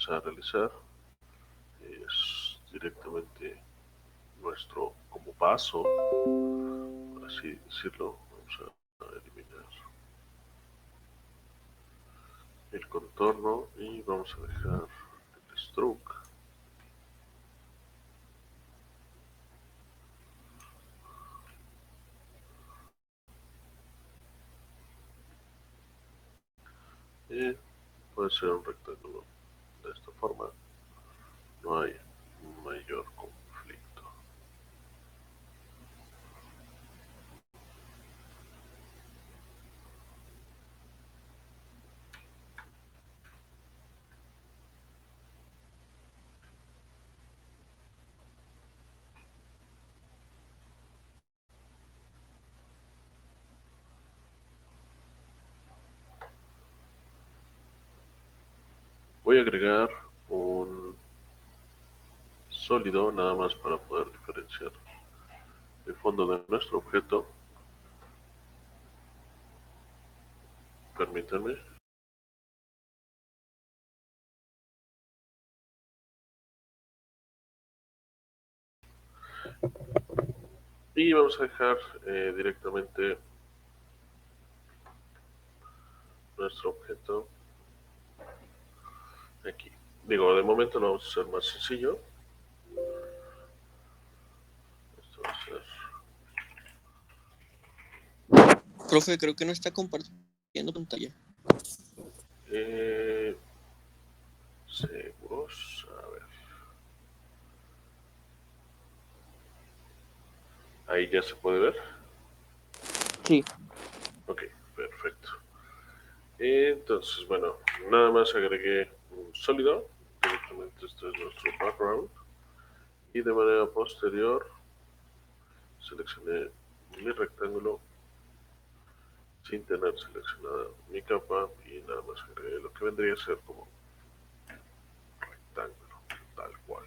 vamos a realizar es directamente nuestro como paso, por así decirlo. Vamos a eliminar el contorno y vamos a dejar el stroke. Y puede ser un rectángulo de esta forma, no hay mayor conflicto. Voy a agregar un sólido nada más para poder diferenciar el fondo de nuestro objeto. Permítanme. Y vamos a dejar directamente nuestro objeto aquí. Digo, de momento lo vamos a hacer más sencillo. Esto va a ser... Profe, creo que no está compartiendo pantalla. Seguros. A ver. Ahí ya se puede ver. Sí. Ok, perfecto. Entonces, bueno, nada más agregué un sólido. Directamente este es nuestro background. Y de manera posterior seleccioné mi rectángulo sin tener seleccionada mi capa y nada más agregué lo que vendría a ser como rectángulo, tal cual.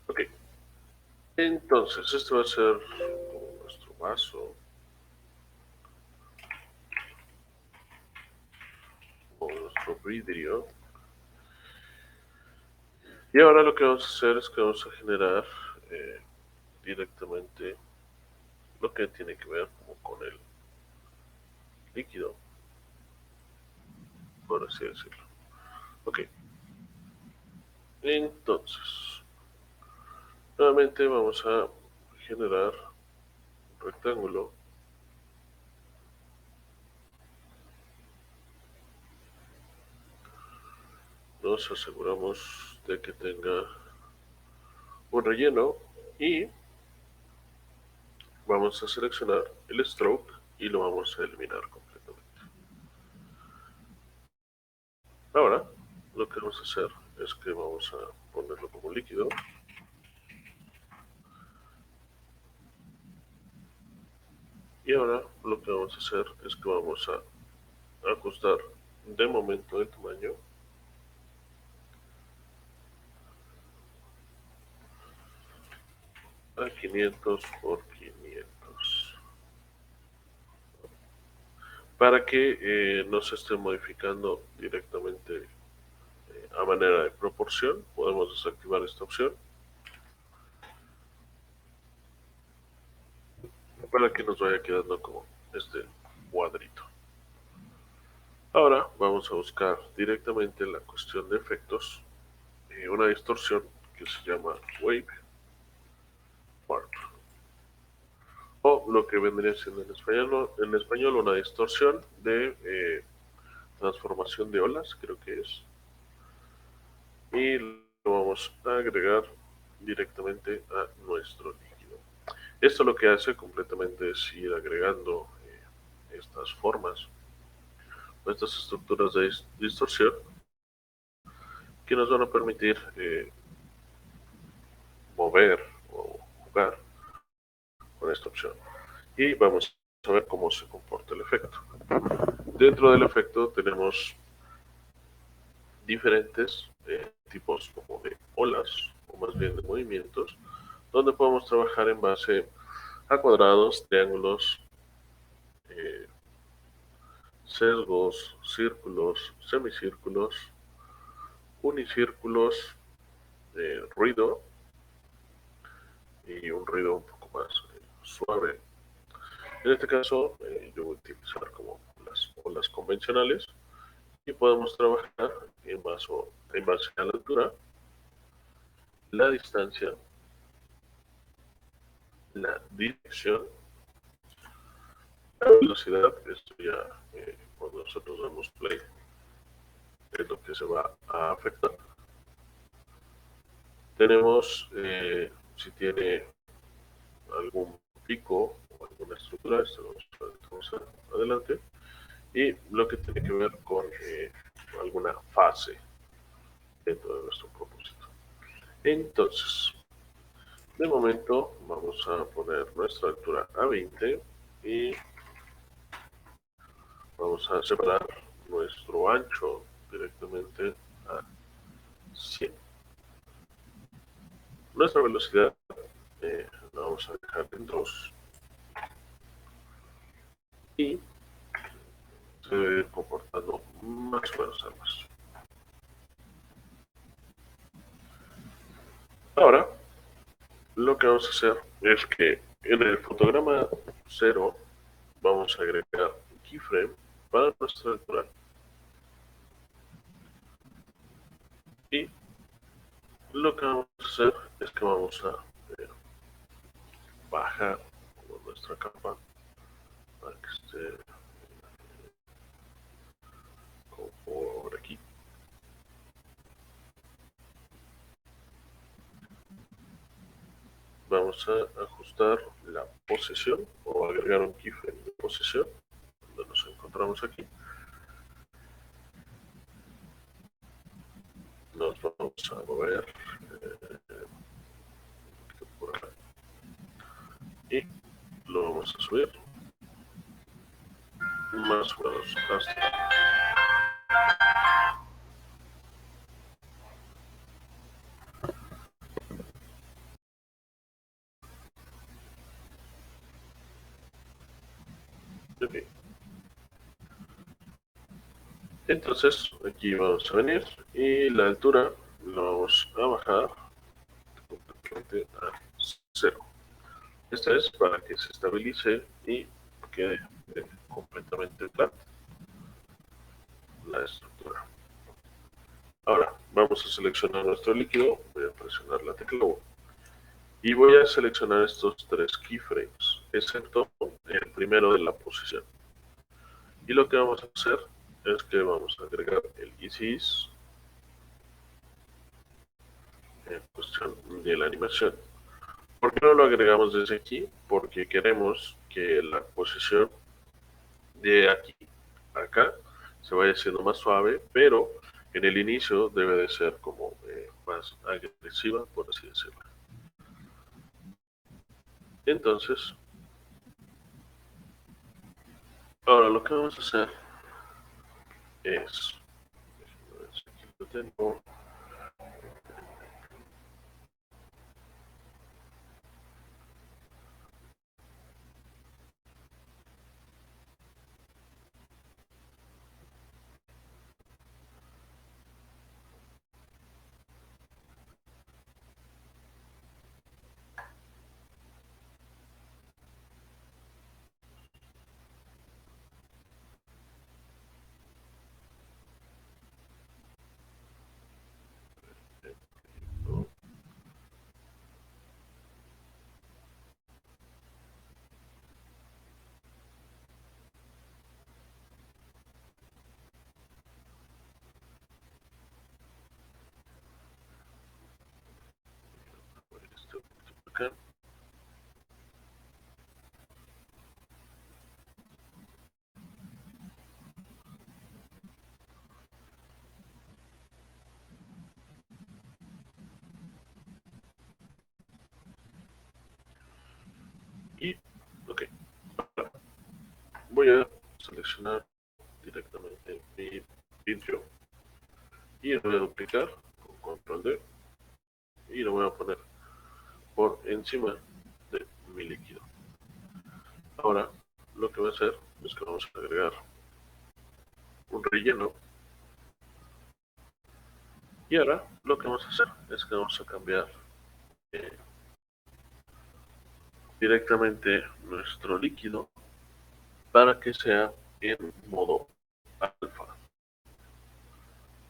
Ok, entonces este va a ser como nuestro vaso, o nuestro vidrio. Y ahora lo que vamos a hacer es que vamos a generar directamente lo que tiene que ver como con el líquido, por así decirlo. Ok, entonces nuevamente vamos a generar un rectángulo. Nos aseguramos de que tenga un relleno y vamos a seleccionar el stroke y lo vamos a eliminar completamente. Ahora lo que vamos a hacer es que vamos a ponerlo como líquido. Y ahora lo que vamos a hacer es que vamos a ajustar de momento el tamaño a 500 por 500 para que no se esté modificando directamente a manera de proporción. Podemos desactivar esta opción para que nos vaya quedando como este cuadrito. Ahora vamos a buscar directamente la cuestión de efectos una distorsión que se llama Wave Warp, o lo que vendría siendo en español una distorsión de transformación de olas, creo que es. Y lo vamos a agregar directamente a nuestro líquido. Esto lo que hace completamente es ir agregando estas formas o estas estructuras de distorsión que nos van a permitir mover o jugar con esta opción. y vamos a ver cómo se comporta el efecto. Dentro del efecto tenemos diferentes tipos como de olas, o más bien de movimientos, donde podemos trabajar en base a cuadrados, triángulos, eh, sesgos, círculos, semicírculos, unicírculos, ruido y un ruido un poco más suave. En este caso, yo voy a utilizar como las olas convencionales y podemos trabajar en base a la altura, la distancia, la dirección, la velocidad. Esto ya cuando nosotros damos play es lo que se va a afectar. Tenemos si tiene algún pico o alguna estructura, esto lo vamos adelante, y lo que tiene que ver con alguna fase dentro de nuestro propósito. Entonces, de momento vamos a poner nuestra altura a 20 y vamos a separar nuestro ancho directamente a 100. Nuestra velocidad la vamos a dejar en 2 y se debe ir comportando más o menos ambas. Ahora, lo que vamos a hacer es que en el fotograma 0 vamos a agregar un keyframe para nuestra altura y lo que vamos a hacer es que vamos a bajar nuestra capa para que esté como por aquí. Vamos a ajustar la posición o agregar un keyframe de posición donde nos encontramos aquí. Nos vamos a mover por acá y lo vamos a subir más o menos hasta aquí. Entonces aquí vamos a venir y la altura lo vamos a bajar completamente a 0. Esta es para que se estabilice y quede completamente plana la estructura. Ahora vamos a seleccionar nuestro líquido, voy a presionar la tecla U y voy a seleccionar estos 3 keyframes, excepto el primero de la posición. Y lo que vamos a hacer es que vamos a agregar el EasyEase en cuestión de la animación. ¿Por qué no lo agregamos desde aquí? Porque queremos que la posición de aquí a acá se vaya siendo más suave, pero en el inicio debe de ser como más agresiva, por así decirlo. Entonces, ahora lo que vamos a hacer es, aquí lo tengo, voy a seleccionar directamente mi vidrio y lo voy a duplicar con control D y lo voy a poner por encima de mi líquido. Ahora lo que voy a hacer es que vamos a agregar un relleno y ahora lo que vamos a hacer es que vamos a cambiar eh, directamente nuestro líquido para que sea en modo alfa.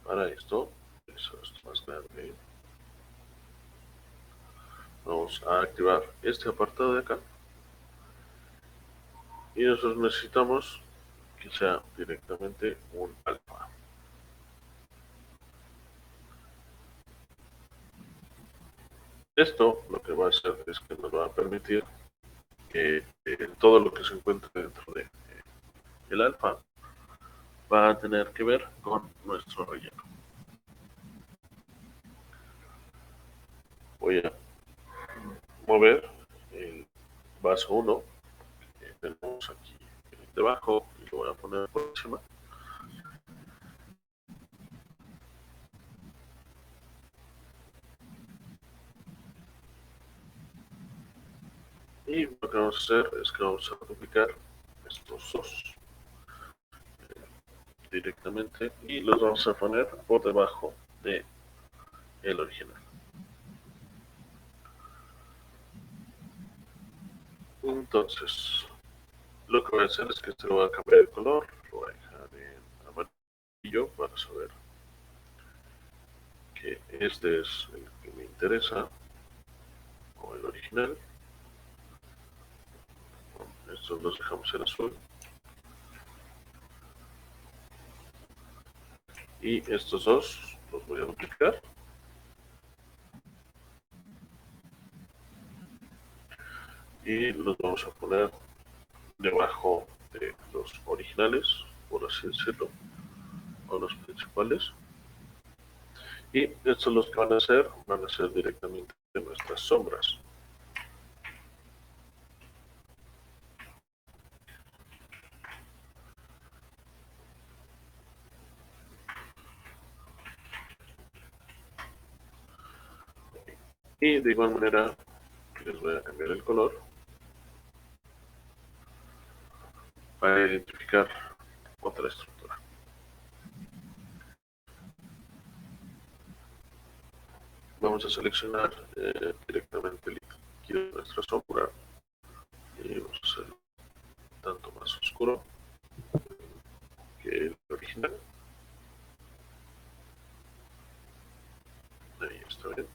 Para esto, eso es más grande. Vamos a activar este apartado de acá y nosotros necesitamos que sea directamente un alfa. Esto lo que va a hacer es que nos va a permitir que todo lo que se encuentre dentro de el alfa va a tener que ver con nuestro relleno. Voy a mover el vaso 1 que tenemos aquí debajo y lo voy a poner por encima. Y lo que vamos a hacer es que vamos a duplicar estos dos directamente y los vamos a poner por debajo de el original. Entonces, lo que voy a hacer es que este lo voy a cambiar de color, lo voy a dejar en amarillo para saber que este es el que me interesa, o el original. Estos los dejamos en azul. Y estos dos los voy a duplicar. Y los vamos a poner debajo de los originales, por así decirlo, o los principales. Y estos los que van a ser directamente de nuestras sombras. Y de igual manera les voy a cambiar el color para identificar otra estructura. Vamos a seleccionar directamente el líquido de nuestra sombra y vamos a hacerlo tanto más oscuro que el original. Ahí está bien.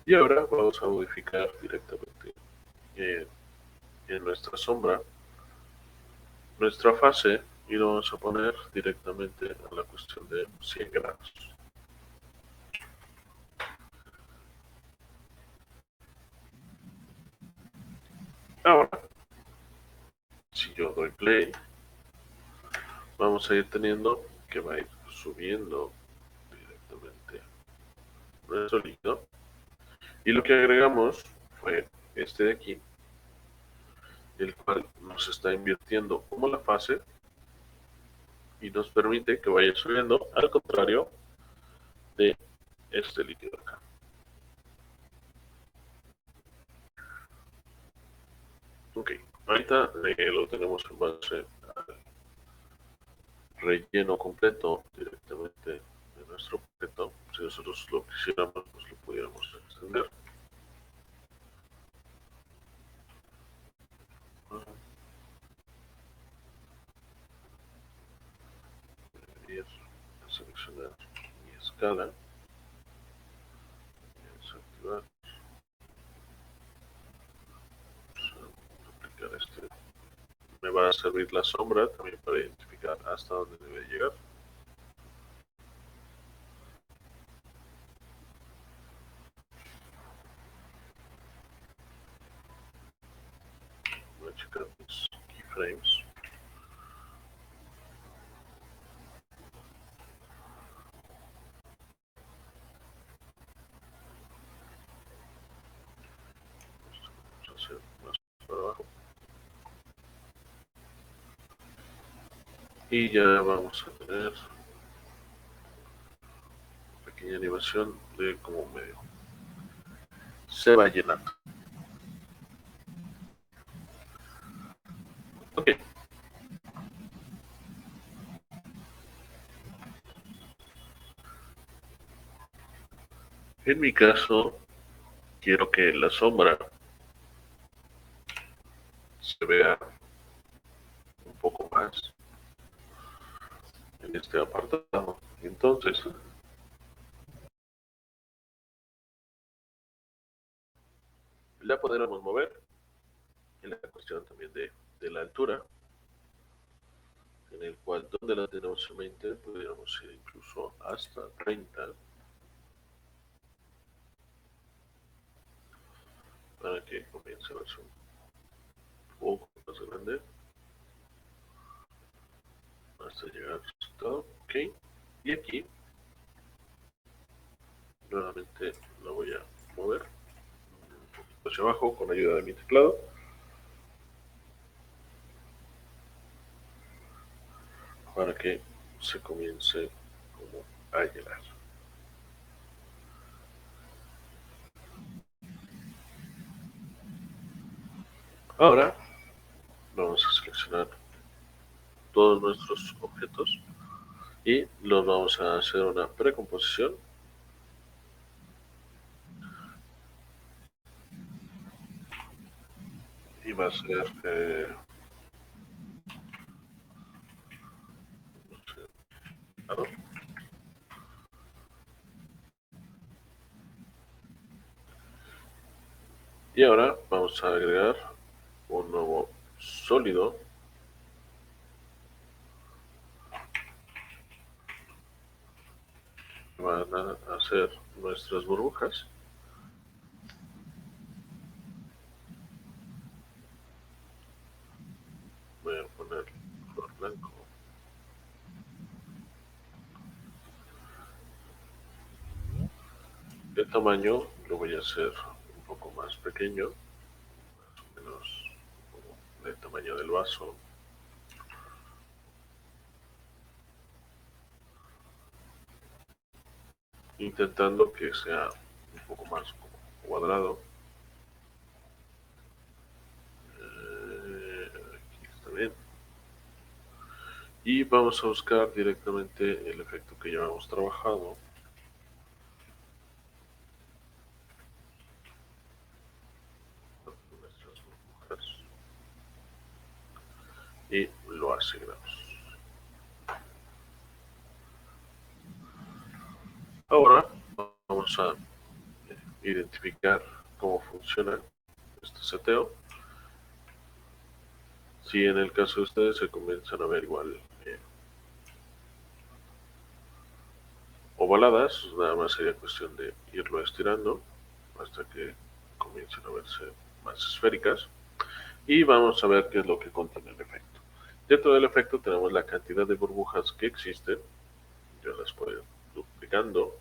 Y ahora vamos a modificar directamente en nuestra sombra nuestra fase y lo vamos a poner directamente a la cuestión de 100 grados. Ahora, si yo doy play, vamos a ir teniendo que va a ir subiendo directamente nuestro líquido. Y lo que agregamos fue este de aquí, el cual nos está invirtiendo como la fase y nos permite que vaya subiendo al contrario de este líquido acá. Ok, ahorita lo tenemos en base al relleno completo directamente de nuestro objeto. Si nosotros lo quisiéramos, pues lo pudiéramos extender. Ir a seleccionar mi escala, desactivar, duplicar este. Me va a servir la sombra también para identificar hasta dónde debe llegar. Voy a checar mis keyframes. Y ya vamos a tener una pequeña animación de cómo medio se va llenando. Ok, en mi caso quiero que la sombra se vea un poco más en este apartado. Entonces, la podremos mover en la cuestión también de la altura, en el cual donde la tenemos en mente pudiéramos ir incluso hasta 30 para que comience a verse un poco más grande hasta llegar al resultado. Ok, y aquí nuevamente lo voy a mover un poquito hacia abajo con ayuda de mi teclado para que se comience como a llenar. Ahora vamos a seleccionar todos nuestros objetos y los vamos a hacer una precomposición y va a ser no sé, claro. Y ahora vamos a agregar un nuevo sólido. Van a hacer nuestras burbujas. Voy a poner color blanco. De tamaño lo voy a hacer un poco más pequeño, más o menos como del tamaño del vaso. Intentando que sea un poco más como cuadrado. Aquí está bien. Y vamos a buscar directamente el efecto que ya hemos trabajado. Nuestras burbujas. Y lo asignamos. Ahora vamos a identificar cómo funciona este seteo. Si en el caso de ustedes se comienzan a ver igual ovaladas, nada más sería cuestión de irlo estirando hasta que comiencen a verse más esféricas. Y vamos a ver qué es lo que contiene el efecto. Dentro del efecto tenemos la cantidad de burbujas que existen. Yo las voy duplicando.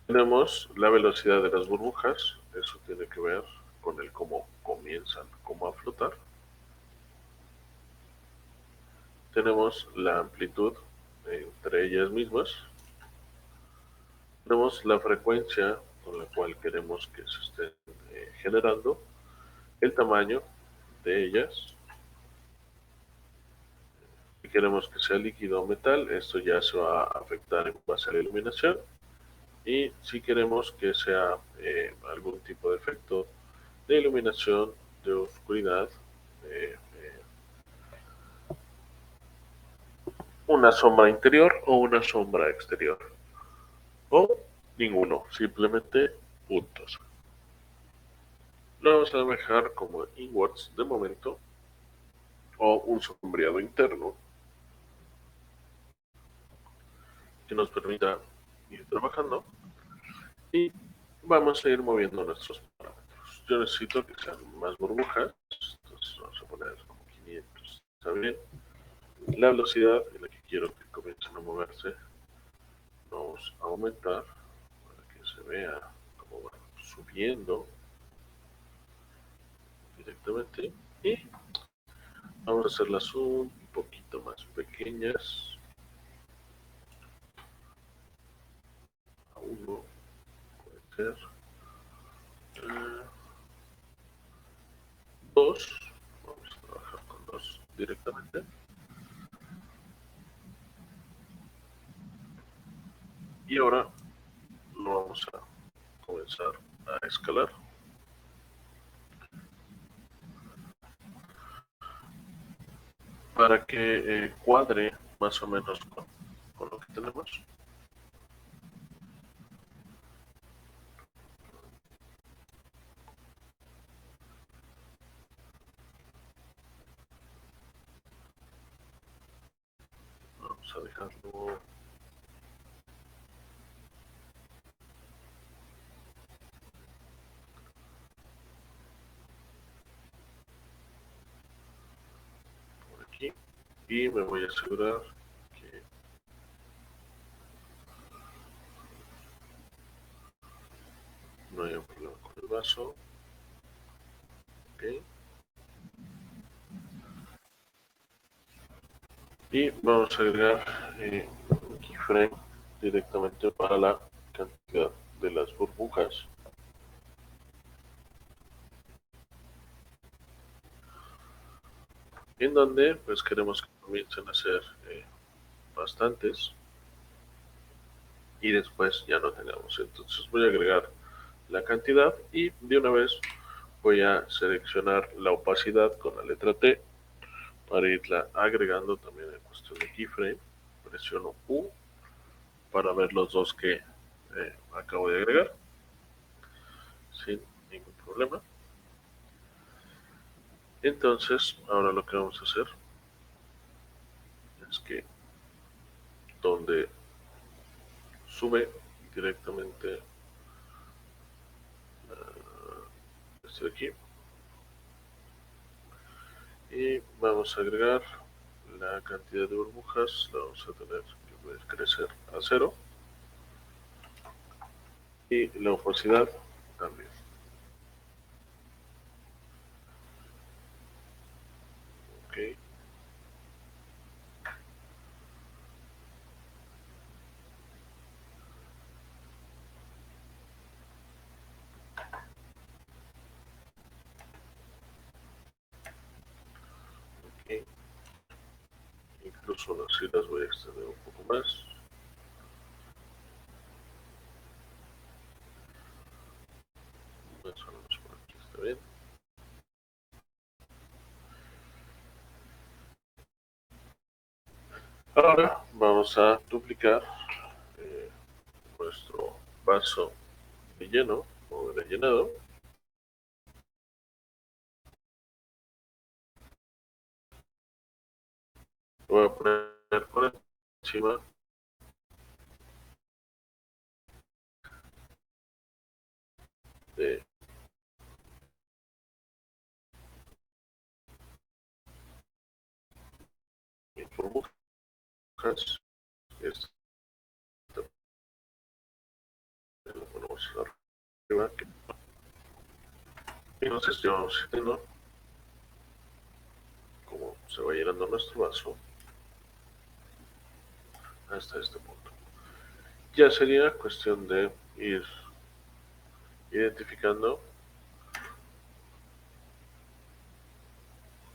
Tenemos la velocidad de las burbujas. Eso tiene que ver con el cómo comienzan, cómo a flotar. Tenemos la amplitud entre ellas mismas. Tenemos la frecuencia con la cual queremos que se estén generando, el tamaño de ellas. Si queremos que sea líquido o metal, esto ya se va a afectar en base a la iluminación. Y si queremos que sea algún tipo de efecto de iluminación, de oscuridad, una sombra interior o una sombra exterior. O ninguno, simplemente puntos. Lo vamos a dejar como inwards de momento o un sombreado interno que nos permita ir trabajando y vamos a ir moviendo nuestros parámetros. Yo necesito que sean más burbujas, entonces vamos a poner como 500, está bien. La velocidad en la que quiero que comiencen a moverse, vamos a aumentar para que se vea como va subiendo directamente y vamos a hacer la zoom poquito más pequeñas. A 1 puede ser. 2. Vamos a trabajar con 2 directamente. Y ahora lo vamos a comenzar a escalar para que cuadre más o menos con lo que tenemos. Vamos a dejarlo por aquí y me voy a asegurar que no haya problema con el vaso. Okay. Y vamos a agregar un keyframe directamente para la cantidad de las burbujas. En donde pues queremos que comiencen a ser bastantes y después ya no tengamos. Entonces voy a agregar la cantidad y de una vez voy a seleccionar la opacidad con la letra T para irla agregando también en cuestión de keyframe. Presiono U para ver los dos que acabo de agregar sin ningún problema. Entonces ahora lo que vamos a hacer es que donde sube directamente este de aquí y vamos a agregar la cantidad de burbujas, la vamos a tener que crecer a 0 y la opacidad también. Okay. Okay. Incluso así las voy a extender un poco más. Más o menos por aquí está bien. Ahora vamos a duplicar nuestro vaso de lleno o de llenado. Lo voy a poner por encima de mis burbujas. Esto lo ponemos arriba. Y entonces ya vamos viendo cómo se va llenando nuestro vaso hasta este punto. Ya sería cuestión de ir identificando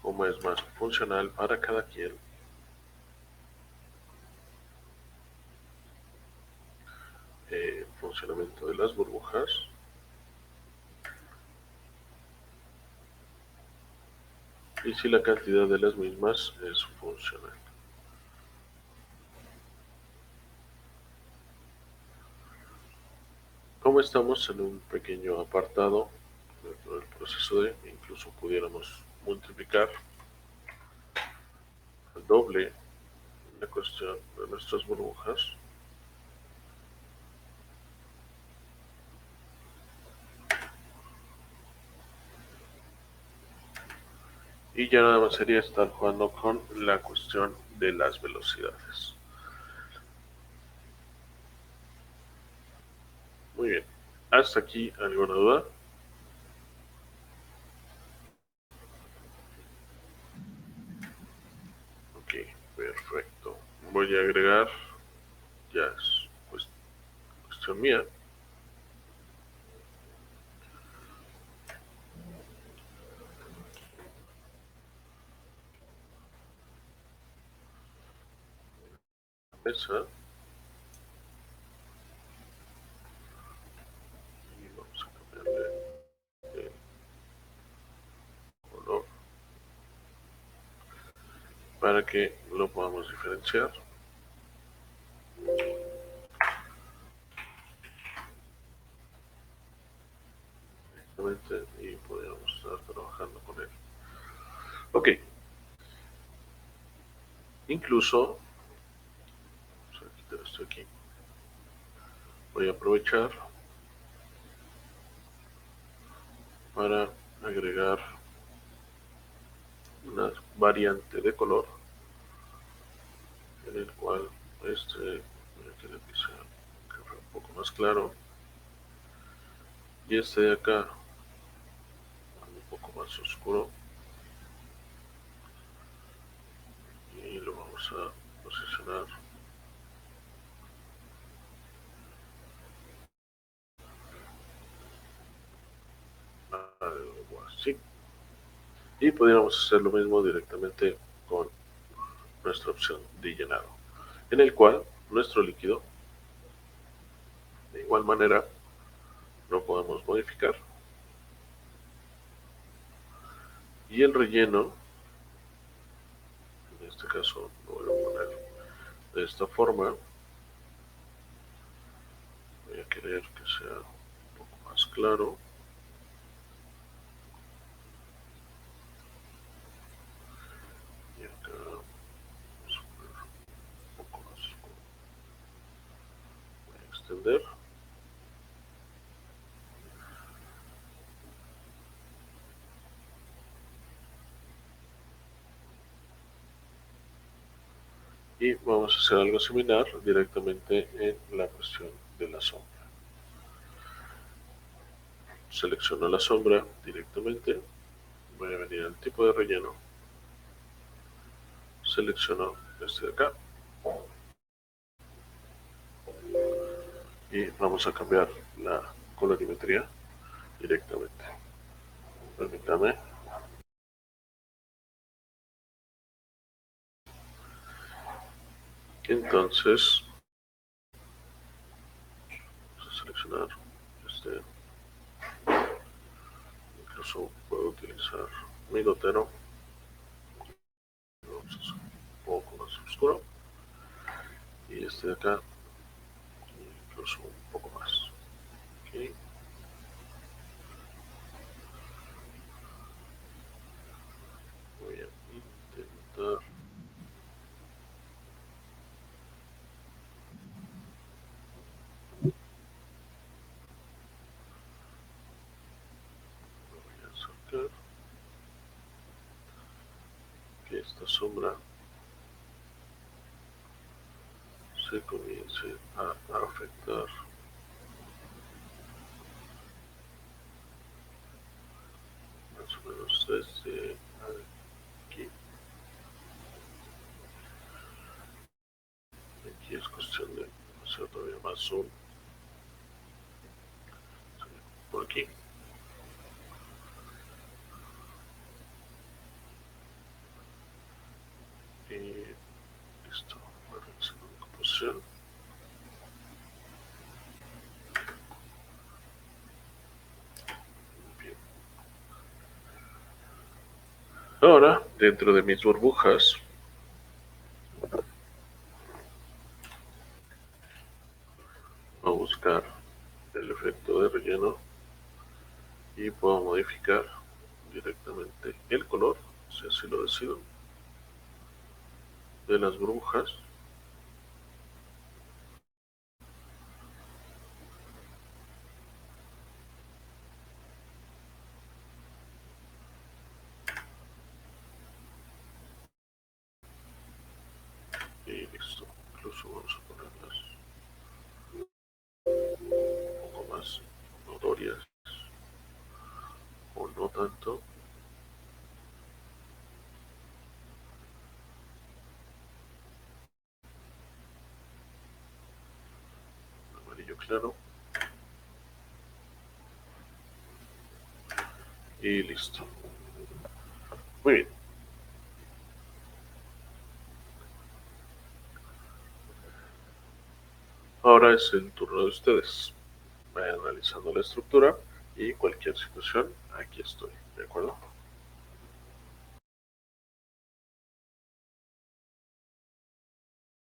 cómo es más funcional para cada quien el funcionamiento de las burbujas y si la cantidad de las mismas es funcional. Como estamos en un pequeño apartado dentro del proceso de, incluso pudiéramos multiplicar al doble la cuestión de nuestras burbujas. Y ya nada más sería estar jugando con la cuestión de las velocidades. Muy bien. ¿Hasta aquí alguna duda? Ok. ya es pues cuestión mía. Mesa. Y vamos a cambiarle el color para que lo podamos diferenciar. Y podríamos estar trabajando con él. Ok. Incluso, vamos a quitar esto aquí. Voy a aprovechar para agregar una variante de color en el cual voy a querer que sea un poco más claro y este de acá un poco más oscuro y lo vamos a posicionar algo así. Y podríamos hacer lo mismo directamente con nuestra opción de llenado, en el cual nuestro líquido de igual manera lo podemos modificar y el relleno, en este caso lo voy a poner de esta forma. Voy a querer que sea un poco más claro y acá vamos a poner un poco más oscuro. Voy a extender y vamos a hacer algo similar directamente en la cuestión de la sombra. Selecciono la sombra directamente, voy a venir al tipo de relleno, selecciono este de acá y vamos a cambiar la colorimetría directamente. Permítame. Entonces, vamos a seleccionar este. Incluso puedo utilizar mi gotero. Vamos a hacer un poco más oscuro. Y este de acá, incluso un poco más. Okay. Voy a intentar sacar que esta sombra se comience a afectar más o menos desde aquí. Aquí es cuestión de hacer todavía más zoom por aquí. Y listo. Bueno, segunda composición. Bien. Ahora, dentro de mis burbujas, voy a buscar el efecto de relleno y puedo modificar directamente el color, si así lo decido, de las burbujas. Y listo. Incluso vamos a ponerlas un poco más notorias o no tanto. claro. Y listo. Muy bien. Ahora es el turno de ustedes. Vayan analizando la estructura y cualquier situación, aquí estoy. ¿De acuerdo?